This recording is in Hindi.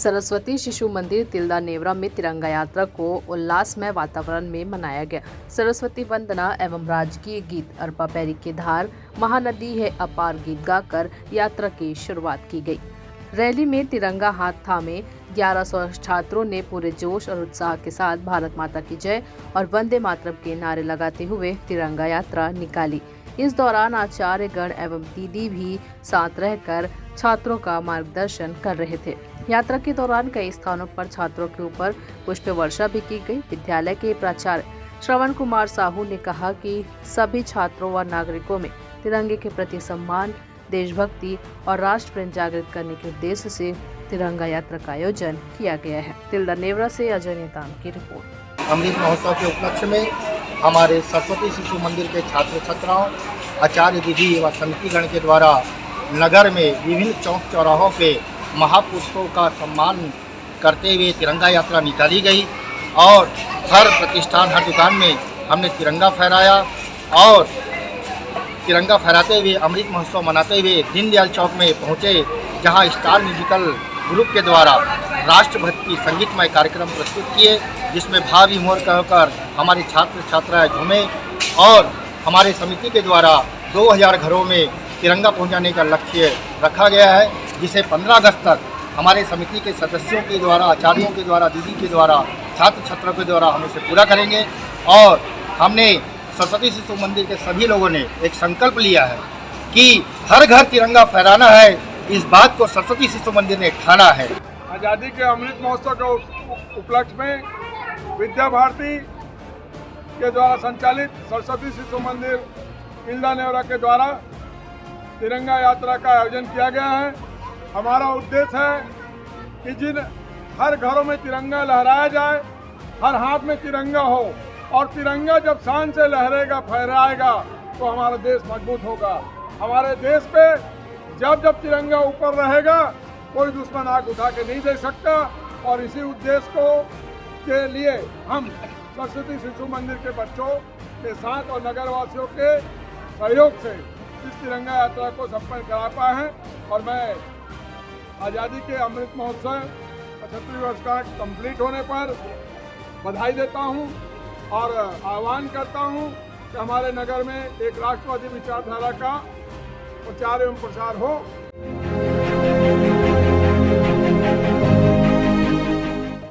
सरस्वती शिशु मंदिर तिल्दा नेवरा में तिरंगा यात्रा को उल्लासमय वातावरण में मनाया गया। सरस्वती वंदना एवं राजकीय गीत अरपा पैरी के धार महानदी है अपार गीत गाकर यात्रा की शुरुआत की गई। रैली में तिरंगा हाथ थामे 1100 छात्रों ने पूरे जोश और उत्साह के साथ भारत माता की जय और वंदे मातरम के नारे लगाते हुए तिरंगा यात्रा निकाली। इस दौरान आचार्य गण एवं दीदी भी साथ रहकर छात्रों का मार्गदर्शन कर रहे थे। यात्रा के दौरान कई स्थानों पर छात्रों के ऊपर पुष्प वर्षा भी की गई। विद्यालय के प्राचार्य श्रवण कुमार साहू ने कहा कि सभी छात्रों व नागरिकों में तिरंगे के प्रति सम्मान, देशभक्ति और राष्ट्र प्रेम जागृत करने के उद्देश्य से तिरंगा यात्रा का आयोजन किया गया है। तिल्दा नेवरा से अजय नेताम की रिपोर्ट। अमृत महोत्सव के उपलक्ष्य में हमारे सरस्वती शिशु मंदिर के छात्र छात्राओं, आचार्य दीदी एवं समितिगण के द्वारा नगर में विभिन्न चौक चौराहों पे महापुरुषों का सम्मान करते हुए तिरंगा यात्रा निकाली गई और हर प्रतिष्ठान, हर दुकान में हमने तिरंगा फहराया और तिरंगा फहराते हुए अमृत महोत्सव मनाते हुए दीनदयाल चौक में पहुँचे, जहाँ स्टार म्यूजिकल ग्रुप के द्वारा राष्ट्रभक्ति संगीतमय कार्यक्रम प्रस्तुत किए, जिसमें भावी मोर कहकर हमारे छात्र छात्राएं झूमे और हमारे समिति के द्वारा 2000 घरों में तिरंगा पहुंचाने का लक्ष्य रखा गया है, जिसे 15 अगस्त तक हमारे समिति के सदस्यों के द्वारा, आचार्यों के द्वारा, दीदी के द्वारा, छात्र छात्रों के द्वारा हम इसे पूरा करेंगे। और हमने सरस्वती शिशु मंदिर के सभी लोगों ने एक संकल्प लिया है कि हर घर तिरंगा फहराना है। इस बात को सरस्वती शिशु मंदिर ने ठाना है। आज़ादी के अमृत महोत्सव के उपलक्ष्य में विद्या भारती के द्वारा संचालित सरस्वती शिशु मंदिर तिल्दा नेवरा के द्वारा तिरंगा यात्रा का आयोजन किया गया है। हमारा उद्देश्य है कि जिन हर घरों में तिरंगा लहराया जाए, हर हाथ में तिरंगा हो और तिरंगा जब शान से लहरेगा, फहराएगा तो हमारा देश मजबूत होगा। हमारे देश पे जब जब तिरंगा ऊपर रहेगा कोई दुश्मन आग उठा के नहीं दे सकता। और इसी उद्देश्य के लिए हम सरस्वती शिशु मंदिर के बच्चों के साथ और नगरवासियों के सहयोग से इस तिरंगा यात्रा को संपन्न करा पाए हैं। और मैं आज़ादी के अमृत महोत्सव 75 वर्ष का कंप्लीट होने पर बधाई देता हूं और आह्वान करता हूं कि हमारे नगर में एक राष्ट्रवादी विचारधारा का प्रचार एवं प्रसार हो।